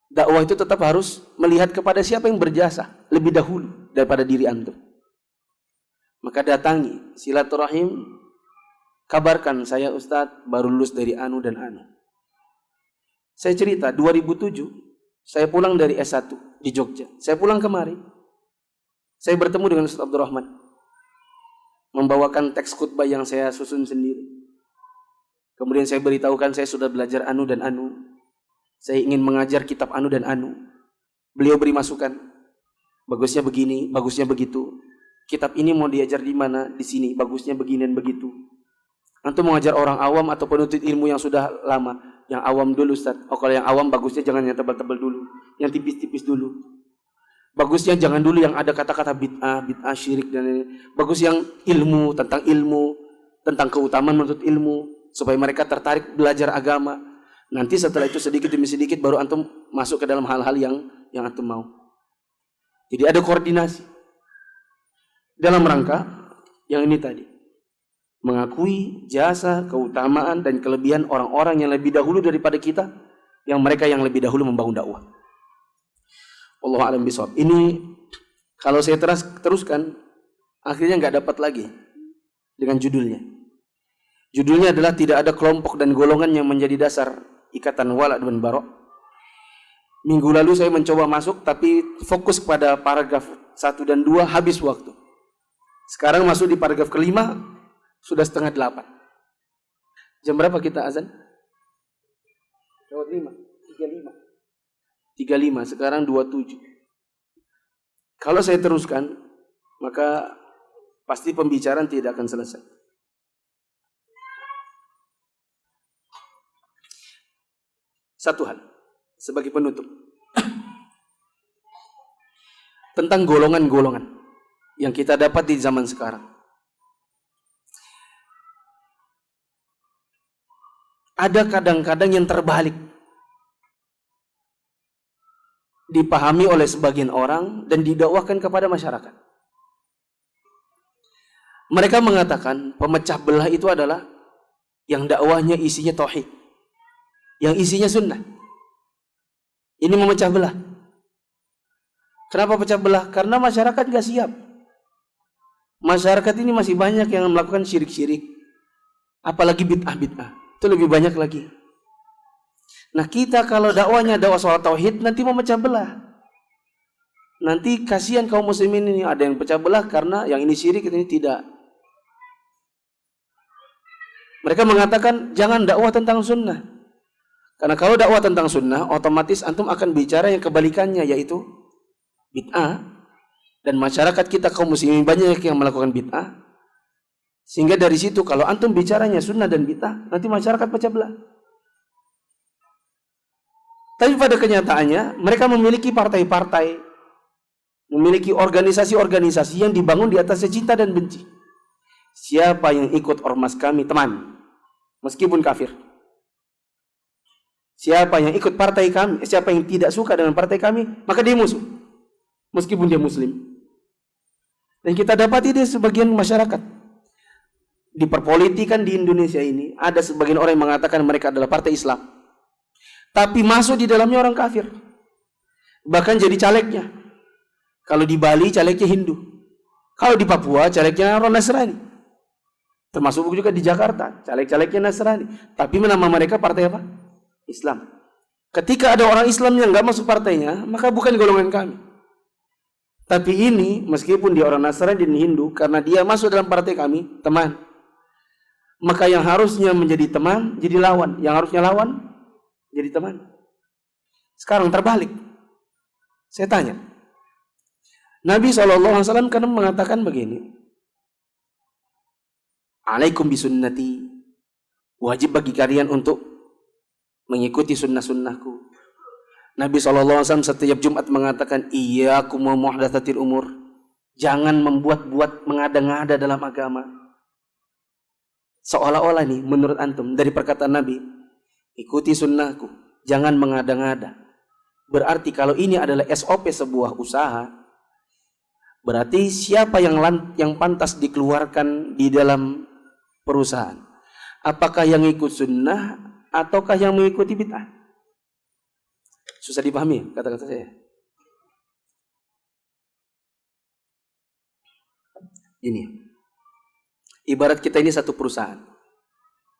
Dakwah itu tetap harus melihat kepada siapa yang berjasa lebih dahulu daripada diri antum. Maka datangi, silaturahim, kabarkan saya ustadz baru lulus dari anu dan anu. Saya cerita 2007 saya pulang dari S1 di Jogja. Saya pulang kemari. Saya bertemu dengan Ustaz Abdurrahman. Membawakan teks khutbah yang saya susun sendiri. Kemudian saya beritahukan saya sudah belajar anu dan anu. Saya ingin mengajar kitab anu dan anu. Beliau beri masukan. Bagusnya begini, bagusnya begitu. Kitab ini mau diajar di mana? Di sini. Bagusnya begini dan begitu. Antum mengajar orang awam atau penuntut ilmu yang sudah lama. Yang awam dulu Ustaz. Oh kalau yang awam bagusnya jangan yang tebal-tebal dulu. Yang tipis-tipis dulu. Bagusnya jangan dulu yang ada kata-kata bid'ah syirik dan lain-lain. Bagus yang ilmu, tentang keutamaan menuntut ilmu. Supaya mereka tertarik belajar agama. Nanti setelah itu sedikit demi sedikit baru antum masuk ke dalam hal-hal yang antum mau. Jadi ada koordinasi. Dalam rangka yang ini tadi. Mengakui jasa, keutamaan, dan kelebihan orang-orang yang lebih dahulu daripada kita, yang mereka yang lebih dahulu membangun dakwah. Wallahu a'lam bishawab. Ini kalau saya teruskan, Akhirnya nggak dapat lagi dengan judulnya. Judulnya adalah tidak ada kelompok dan golongan yang menjadi dasar ikatan wala dan bara. Minggu lalu saya mencoba masuk tapi fokus pada paragraf 1 dan 2 habis waktu. Sekarang masuk di paragraf kelima, sudah 7:30. Jam berapa kita azan? Lewat 5, 35. Sekarang 27. Kalau saya teruskan, maka pasti pembicaraan tidak akan selesai. Satu hal sebagai penutup tentang golongan-golongan yang kita dapat di zaman sekarang. Ada kadang-kadang yang terbalik, dipahami oleh sebagian orang dan didakwakan kepada masyarakat. Mereka mengatakan pemecah belah itu adalah yang dakwahnya isinya tauhid, yang isinya sunnah. Ini memecah belah. Kenapa pecah belah? Karena masyarakat gak siap. Masyarakat ini masih banyak yang melakukan syirik-syirik, apalagi bid'ah-bid'ah. Itu lebih banyak lagi. Nah, kita kalau dakwahnya dakwah soal tauhid, nanti memecah belah. Nanti kasihan kaum muslimin ini, ada yang pecah belah karena yang ini syirik, ini tidak. Mereka mengatakan jangan dakwah tentang sunnah. Karena kalau dakwah tentang sunnah, otomatis antum akan bicara yang kebalikannya, yaitu bid'ah. Dan masyarakat kita kaum muslimin banyak yang melakukan bid'ah. Sehingga dari situ kalau antum bicaranya sunnah dan bid'ah, nanti masyarakat pecah belah. Tapi pada kenyataannya mereka memiliki partai-partai, memiliki organisasi-organisasi yang dibangun di atas cinta dan benci. Siapa yang ikut ormas kami teman, meskipun kafir. Siapa yang ikut partai kami, siapa yang tidak suka dengan partai kami, maka dia musuh, meskipun dia muslim. Dan kita dapati di sebagian masyarakat, di perpolitikan di Indonesia ini, ada sebagian orang yang mengatakan mereka adalah partai Islam, tapi masuk di dalamnya orang kafir, bahkan jadi calegnya. Kalau di Bali calegnya Hindu, kalau di Papua calegnya orang Nasrani, termasuk juga di Jakarta caleg-calegnya Nasrani, tapi nama mereka partai apa? Islam. Ketika ada orang Islam yang nggak masuk partainya, maka bukan golongan kami. Tapi ini meskipun dia orang Nasrani dan Hindu, karena dia masuk dalam partai kami, teman, maka yang harusnya menjadi teman jadi lawan, yang harusnya lawan jadi teman. Sekarang terbalik. Saya tanya, Nabi SAW kan mengatakan begini, alaikum bisunnati, wajib bagi kalian untuk mengikuti sunnah-sunnahku. Nabi SAW setiap Jumat mengatakan, iyyakum wa muhdatsatil umur, jangan membuat-buat mengada-ngada dalam agama. Seolah-olah nih menurut antum dari perkataan Nabi, ikuti sunnahku, jangan mengada-ngada. Berarti kalau ini adalah SOP sebuah usaha, berarti siapa yang pantas dikeluarkan di dalam perusahaan? Apakah yang ikut sunnah ataukah yang mengikuti bid'ah? Susah dipahami kata-kata saya. Ini ibarat kita ini satu perusahaan.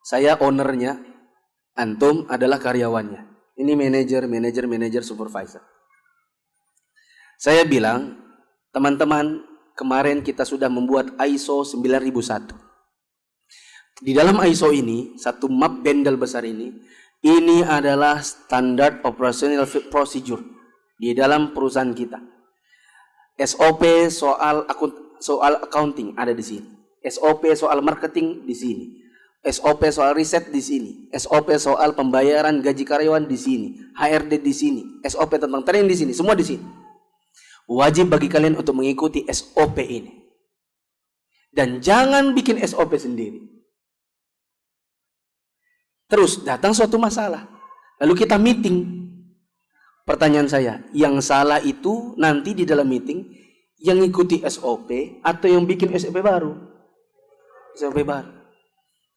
Saya ownernya, antum adalah karyawannya. Ini manajer, supervisor. Saya bilang, teman-teman, kemarin kita sudah membuat ISO 9001. Di dalam ISO ini, satu map bendel besar ini adalah standard operational procedure di dalam perusahaan kita. SOP soal accounting ada di sini. SOP soal marketing di sini, SOP soal riset di sini, SOP soal pembayaran gaji karyawan di sini, HRD di sini, SOP tentang training di sini, semua di sini. Wajib bagi kalian untuk mengikuti SOP ini. Dan jangan bikin SOP sendiri. Terus datang suatu masalah, lalu kita meeting. Pertanyaan saya, yang salah itu nanti di dalam meeting yang ikuti SOP atau yang bikin SOP baru? SOP baru.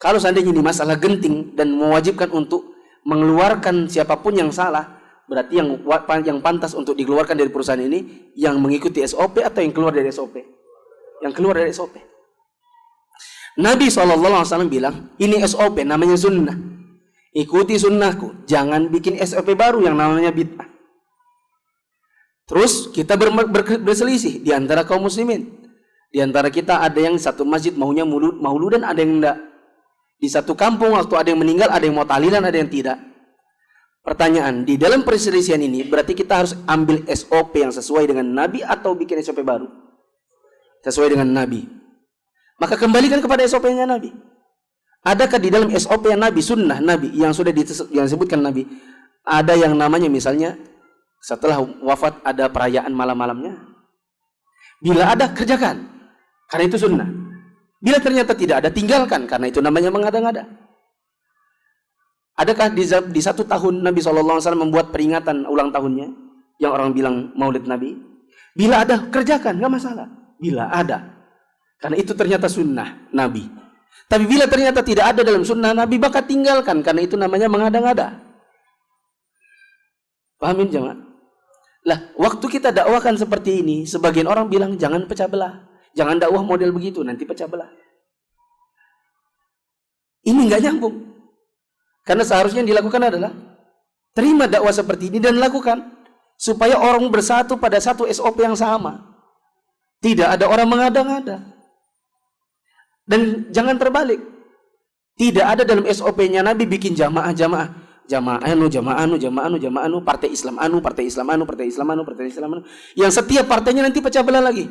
Kalau seandainya ini masalah genting dan mewajibkan untuk mengeluarkan siapapun yang salah, berarti yang pantas untuk dikeluarkan dari perusahaan ini yang mengikuti SOP atau yang keluar dari SOP? yang keluar dari SOP. Nabi SAW bilang, ini SOP namanya sunnah. Ikuti sunnahku, jangan bikin SOP baru yang namanya bid'ah. Terus kita berselisih di antara kaum muslimin. Di antara kita ada yang satu masjid maunya mauludan, ada yang enggak. Di satu kampung waktu ada yang meninggal, ada yang mau tahlilan, ada yang tidak. Pertanyaan, di dalam perselisihan ini berarti kita harus ambil SOP yang sesuai dengan Nabi atau bikin SOP baru? Sesuai dengan Nabi. Maka kembalikan kepada SOP-nya Nabi. Adakah di dalam SOP yang Nabi, sunnah Nabi yang sudah disebutkan Nabi, ada yang namanya misalnya setelah wafat ada perayaan malam-malamnya? Bila ada, kerjakan, karena itu sunnah. Bila ternyata tidak ada, tinggalkan, karena itu namanya mengada-ngada. Adakah di satu tahun Nabi SAW membuat peringatan ulang tahunnya yang orang bilang maulid Nabi? Bila ada, kerjakan, nggak masalah. Bila ada, karena itu ternyata sunnah Nabi. Tapi bila ternyata tidak ada dalam sunnah Nabi, maka tinggalkan, karena itu namanya mengada-ngada. Pahamin jemaah? Lah, waktu kita dakwakan seperti ini, sebagian orang bilang jangan pecah belah, jangan dakwah model begitu, nanti pecah belah. Ini nggak nyambung. Karena seharusnya yang dilakukan adalah terima dakwah seperti ini dan lakukan, supaya orang bersatu pada satu SOP yang sama. Tidak ada orang mengada-ngada. Dan jangan terbalik. Tidak ada dalam SOP-nya Nabi bikin jamaah, partai Islam anu, yang setiap partainya nanti pecah belah lagi.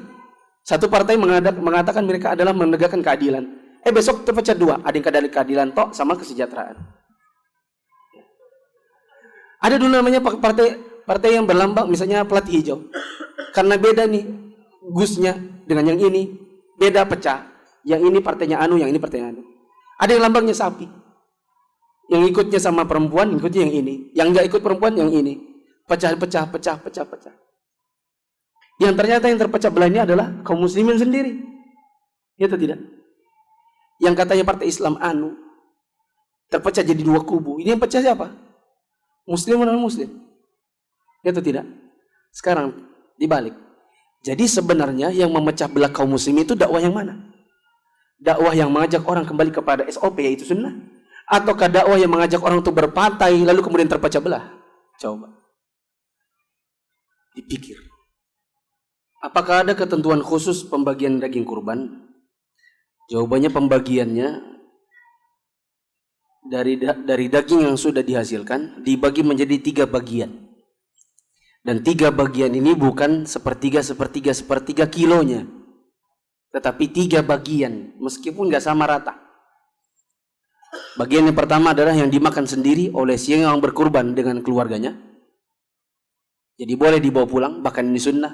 Satu partai mengatakan mereka adalah menegakkan keadilan. Besok terpecah dua, ada yang keadilan tok sama kesejahteraan. Ada dulu namanya partai yang berlambang misalnya plat hijau. Karena beda nih gusnya dengan yang ini, beda pecah. Yang ini partainya anu, yang ini partainya anu. Ada yang lambangnya sapi. Yang ikutnya sama perempuan, ikutnya yang ini. Yang enggak ikut perempuan, yang ini. Pecah. Yang ternyata yang terpecah belah ini adalah kaum muslimin sendiri. Ya atau tidak? Yang katanya partai Islam anu, terpecah jadi dua kubu. Ini yang pecah siapa? Muslim dan non-muslim. Ya atau tidak? Sekarang dibalik. Jadi sebenarnya yang memecah belah kaum muslim itu dakwah yang mana? Dakwah yang mengajak orang kembali kepada SOP yaitu sunnah, ataukah dakwah yang mengajak orang untuk berpartai lalu kemudian terpecah belah? Coba dipikir. Apakah ada ketentuan khusus pembagian daging kurban? Jawabannya pembagiannya dari daging yang sudah dihasilkan dibagi menjadi 3 bagian. Dan 3 bagian ini bukan sepertiga kilonya, tetapi 3 bagian, meskipun nggak sama rata. Bagian yang pertama adalah yang dimakan sendiri oleh si yang berkurban dengan keluarganya. Jadi boleh dibawa pulang, bahkan ini sunnah.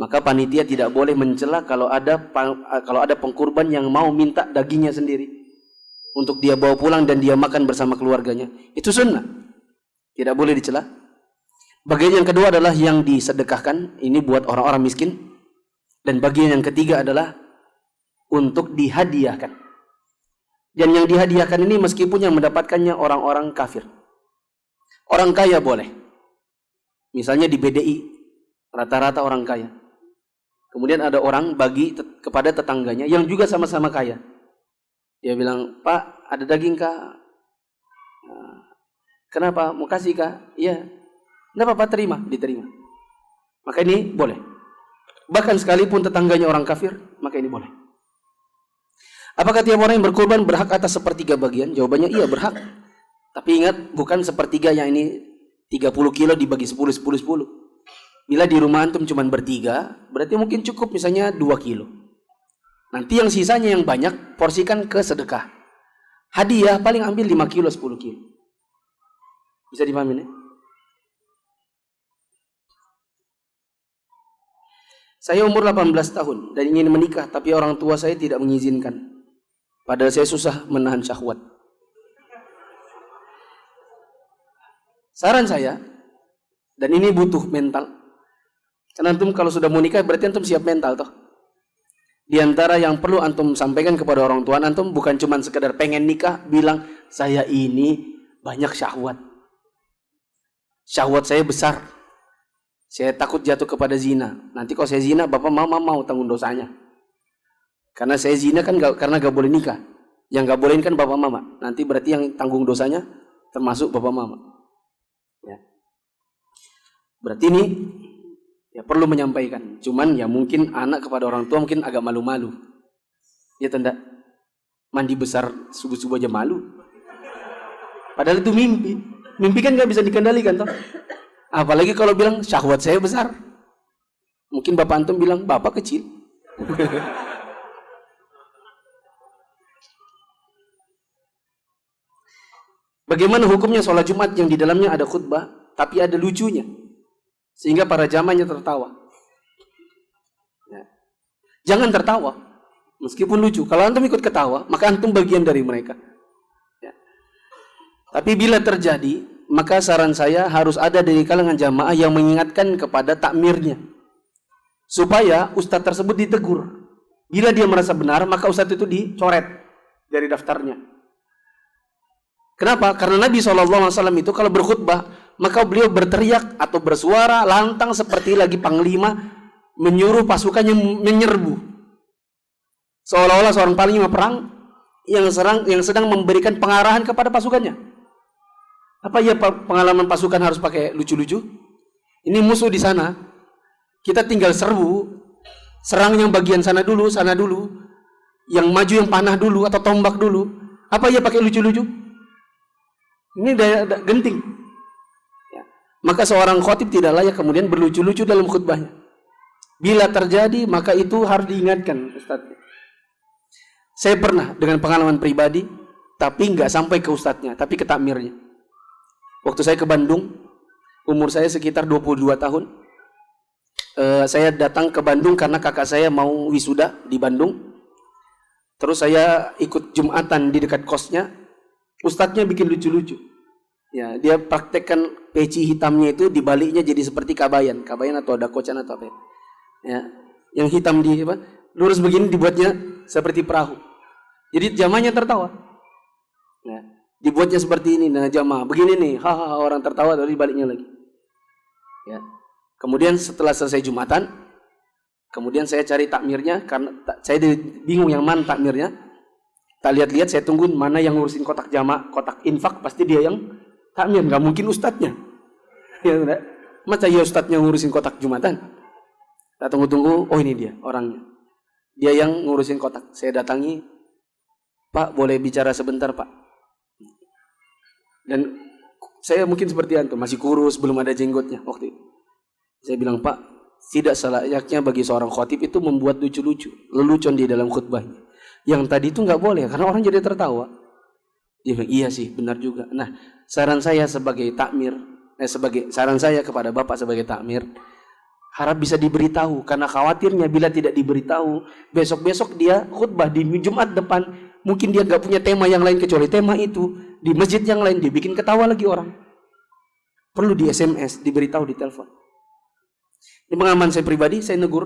Maka panitia tidak boleh mencela kalau ada pengkurban yang mau minta dagingnya sendiri untuk dia bawa pulang dan dia makan bersama keluarganya. Itu sunnah, tidak boleh dicela. Bagian yang kedua adalah yang disedekahkan, ini buat orang-orang miskin. Dan bagian yang ketiga adalah untuk dihadiahkan. Dan yang dihadiahkan ini meskipun yang mendapatkannya orang-orang kafir. Orang kaya boleh. Misalnya di BDI, rata-rata orang kaya. Kemudian ada orang bagi kepada tetangganya yang juga sama-sama kaya. Dia bilang, "Pak, ada daging kah?" "Kenapa? Mau kasih kah?" "Iya." "Tidak apa-apa, terima." Diterima. Maka ini boleh. Bahkan sekalipun tetangganya orang kafir, maka ini boleh. Apakah tiap orang yang berkorban berhak atas sepertiga bagian? Jawabannya iya, berhak. Tapi ingat, bukan sepertiga yang ini 30 kilo dibagi 10. Bila di rumah antum cuma bertiga, berarti mungkin cukup misalnya 2 kilo. Nanti yang sisanya yang banyak, porsikan ke sedekah. Hadiah paling ambil 5 kilo, 10 kilo. Bisa dipahami ya? Saya umur 18 tahun dan ingin menikah, tapi orang tua saya tidak mengizinkan. Padahal saya susah menahan syahwat. Saran saya, dan ini butuh mental. Karena antum kalau sudah mau nikah berarti antum siap mental toh. Di antara yang perlu antum sampaikan kepada orang tua antum bukan cuma sekedar pengen nikah, bilang saya ini banyak syahwat. Syahwat saya besar. Saya takut jatuh kepada zina. Nanti kalau saya zina, bapak mama mau tanggung dosanya. Karena saya zina kan karena gak boleh nikah. Yang gak bolehin kan bapak mama. Nanti berarti yang tanggung dosanya termasuk bapak mama. Ya. Berarti ini ya perlu menyampaikan. Cuman ya mungkin anak kepada orang tua mungkin agak malu-malu. Ya tanda mandi besar subuh-subuh aja malu. Padahal itu mimpi. Mimpi kan gak bisa dikendalikan toh. Apalagi kalau bilang syahwat saya besar. Mungkin bapak antum bilang bapak kecil. Bagaimana hukumnya sholat Jumat yang di dalamnya ada khutbah, tapi ada lucunya, sehingga para jamaahnya tertawa. Ya. Jangan tertawa, meskipun lucu. Kalau antum ikut ketawa, maka antum bagian dari mereka. Ya. Tapi bila terjadi, maka saran saya harus ada dari kalangan jamaah yang mengingatkan kepada takmirnya, supaya ustadz tersebut ditegur. Bila dia merasa benar, maka ustadz itu dicoret dari daftarnya. Kenapa? Karena Nabi SAW itu kalau berkhutbah, maka beliau berteriak atau bersuara lantang seperti lagi panglima menyuruh pasukannya menyerbu. Seolah-olah seorang panglima perang yang sedang memberikan pengarahan kepada pasukannya. Apa ya pengalaman pasukan harus pakai lucu-lucu? Ini musuh di sana, kita tinggal serbu, serang yang bagian sana dulu, yang maju yang panah dulu atau tombak dulu. Apa ya pakai lucu-lucu? Ini genting. Ya. Maka seorang khotib tidak layak kemudian berlucu-lucu dalam khutbahnya. Bila terjadi, maka itu harus diingatkan, Ustaz. Saya pernah dengan pengalaman pribadi, tapi nggak sampai ke ustadznya, tapi ke takmirnya. Waktu saya ke Bandung, umur saya sekitar 22 tahun. Saya datang ke Bandung karena kakak saya mau wisuda di Bandung. Terus saya ikut Jumatan di dekat kosnya. Ustadznya bikin lucu-lucu. Ya, dia praktekkan peci hitamnya itu dibaliknya jadi seperti kabayan atau dakocan atau apa. Ya, yang hitam di apa? Lurus begini dibuatnya seperti perahu. Jadi jamaahnya tertawa. Ya, dibuatnya seperti ini, nah jamaah begini nih, hahaha, orang tertawa dari baliknya lagi. Ya. Kemudian setelah selesai Jumatan, kemudian saya cari takmirnya karena saya bingung yang mana takmirnya. Tak lihat-lihat, saya tunggu mana yang ngurusin kotak jamaah, kotak infak, pasti dia yang takmir, nggak mungkin ustadznya. Ya, masa ya ustadznya ngurusin kotak Jumatan? Tak tunggu-tunggu, oh ini dia orangnya. Dia yang ngurusin kotak. Saya datangi, Pak boleh bicara sebentar Pak? Dan saya mungkin seperti antum, masih kurus, belum ada jenggotnya waktu itu. Saya bilang, Pak, tidak selayaknya bagi seorang khotib itu membuat lucu-lucu, lelucon di dalam khutbahnya. Yang tadi itu nggak boleh karena orang jadi tertawa. Dia bilang, iya sih, benar juga. Nah, saran saya sebagai takmir, saran saya kepada Bapak sebagai takmir, harap bisa diberitahu karena khawatirnya bila tidak diberitahu, besok-besok dia khutbah di Jumat depan, mungkin dia nggak punya tema yang lain kecuali tema itu, di masjid yang lain dia bikin ketawa lagi orang. Perlu di SMS, diberitahu di telepon. Ini pengalaman saya pribadi, saya negur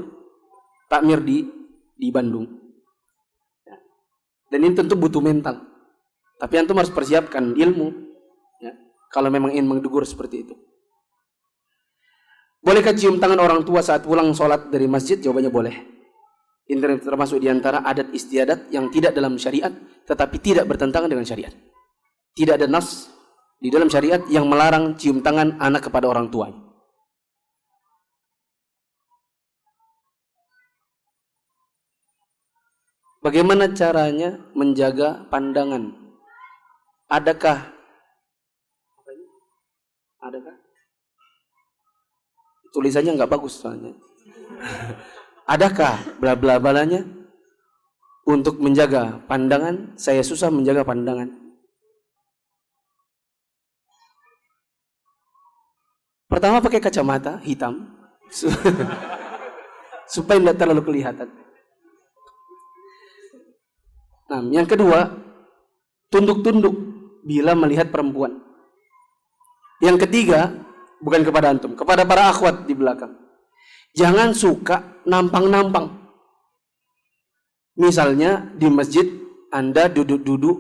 takmir di Bandung. Dan ini tentu butuh mental. Tapi antum harus persiapkan ilmu. Ya, kalau memang ingin menegur seperti itu. Bolehkah cium tangan orang tua saat pulang sholat dari masjid? Jawabannya boleh. Ini termasuk diantara adat istiadat yang tidak dalam syariat, tetapi tidak bertentangan dengan syariat. Tidak ada nas di dalam syariat yang melarang cium tangan anak kepada orang tuanya. Bagaimana caranya menjaga pandangan? Adakah? Tulisannya nggak bagus soalnya. Adakah bla bla balanya untuk menjaga pandangan? Saya susah menjaga pandangan. Pertama pakai kacamata hitam supaya tidak terlalu kelihatan. Nah, yang kedua, tunduk-tunduk bila melihat perempuan. Yang ketiga, bukan kepada antum, kepada para akhwat di belakang. Jangan suka nampang-nampang. Misalnya di masjid Anda duduk-duduk,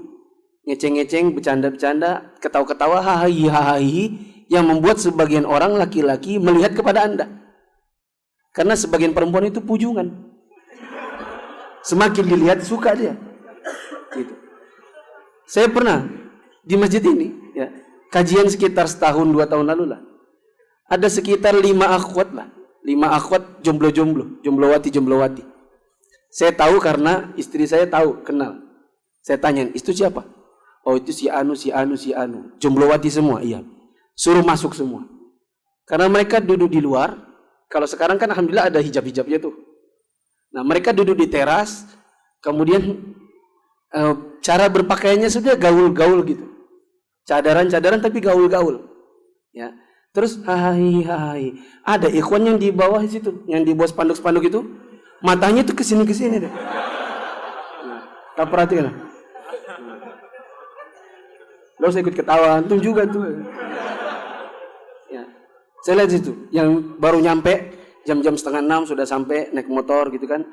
ngeceng-ngeceng, bercanda-bercanda, ketawa-ketawa, hahaha, yang membuat sebagian orang laki-laki melihat kepada Anda. Karena sebagian perempuan itu pujungan. Semakin dilihat suka dia. Gitu. Saya pernah di masjid ini, ya, kajian sekitar setahun 2 tahun lalu lah. Ada sekitar 5 akhwat lah. 5 akhwat jomblowati. Saya tahu karena istri saya tahu, kenal. Saya tanyain, itu siapa? Oh, itu si anu. Jomblowati semua, iya. Suruh masuk semua. Karena mereka duduk di luar. Kalau sekarang kan alhamdulillah ada hijab-hijabnya tuh. Nah, mereka duduk di teras, kemudian cara berpakaiannya sudah gaul-gaul gitu. Cadaran-cadaran tapi gaul-gaul. Ya. Terus hai. Ada ikhwan yang di bawah situ, yang di bawah spanduk-spanduk itu, matanya tuh kesini deh. Tak perhatikan. Lalu saya ikut ketawa, antum juga tuh. Ya. Saya lihat situ, yang baru nyampe jam-jam 5:30 sudah sampai naik motor gitu kan.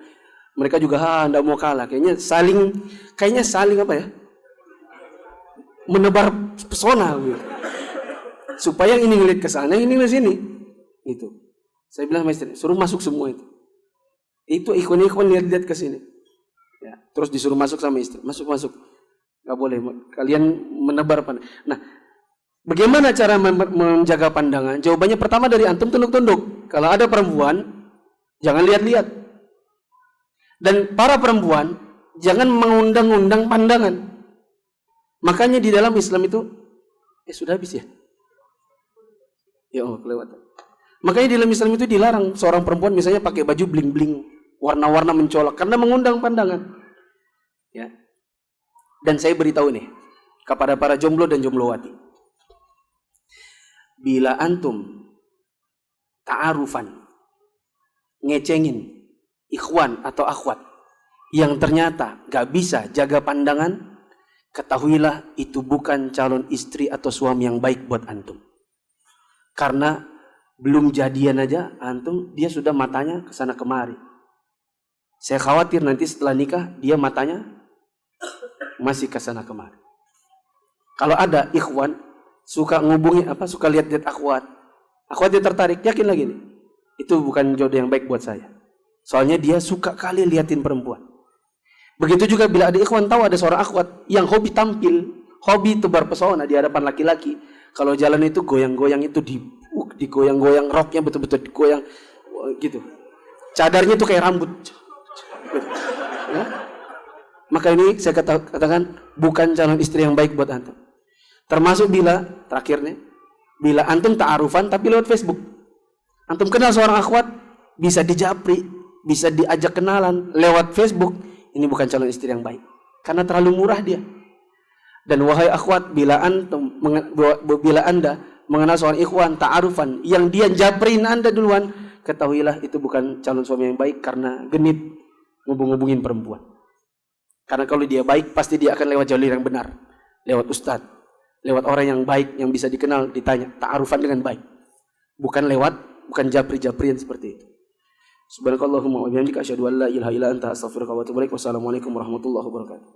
Mereka juga enggak mau kalah. Kayaknya saling apa ya? Menebar pesona gitu. Supaya yang ini ngeliat ke sana, yang ini ngeliat sini. Gitu. Saya bilang sama istri, suruh masuk semua itu. Itu ikhwan-ikhwan lihat ke sini. Ya, terus disuruh masuk sama istri. Masuk. Enggak boleh. Kalian menebar pandangan. Nah, bagaimana cara menjaga pandangan? Jawabannya pertama dari antum tunduk-tunduk. Kalau ada perempuan, jangan lihat-lihat. Dan para perempuan, jangan mengundang-undang pandangan. Makanya di dalam Islam itu, sudah habis ya? Ya Allah, kelewatan. Makanya di dalam Islam itu dilarang seorang perempuan misalnya pakai baju bling-bling, warna-warna mencolok, karena mengundang pandangan. Ya. Dan saya beritahu nih, kepada para jomblo dan jomblowati. Bila antum ta'arufan, ngecengin ikhwan atau akhwat yang ternyata gak bisa jaga pandangan, ketahuilah itu bukan calon istri atau suami yang baik buat antum. Karena belum jadian aja antum, dia sudah matanya kesana kemari. Saya khawatir nanti setelah nikah dia matanya masih kesana kemari. Kalau ada ikhwan suka ngubungi suka lihat-lihat akhwat dia tertarik, yakin lagi nih, itu bukan jodoh yang baik buat saya. Soalnya dia suka kali liatin perempuan. Begitu juga bila ada ikhwan tahu ada seorang akhwat yang hobi tampil, hobi tebar pesona di hadapan laki-laki. Kalau jalan itu goyang-goyang itu digoyang-goyang, roknya betul-betul digoyang gitu. Cadarnya itu kayak rambut. Ya? Maka ini saya katakan bukan calon istri yang baik buat antum. Termasuk bila bila antum ta'arufan tapi lewat Facebook. Antum kenal seorang akhwat, bisa dijapri, bisa diajak kenalan lewat Facebook. Ini bukan calon istri yang baik. Karena terlalu murah dia. Dan wahai akhwat, bila Anda mengenal seorang ikhwan ta'arufan yang dia japrin Anda duluan, ketahuilah itu bukan calon suami yang baik karena genit ngubung-ngubungin perempuan. Karena kalau dia baik, pasti dia akan lewat jalur yang benar. Lewat ustadz, lewat orang yang baik, yang bisa dikenal, ditanya, ta'arufan dengan baik. Bukan japri-japrian seperti itu. Subhanakallahumma wa bihamdika asyhadu an la ilaha illa anta astaghfiruka wa atubu ilaik. Wassalamualaikum warahmatullahi wabarakatuh.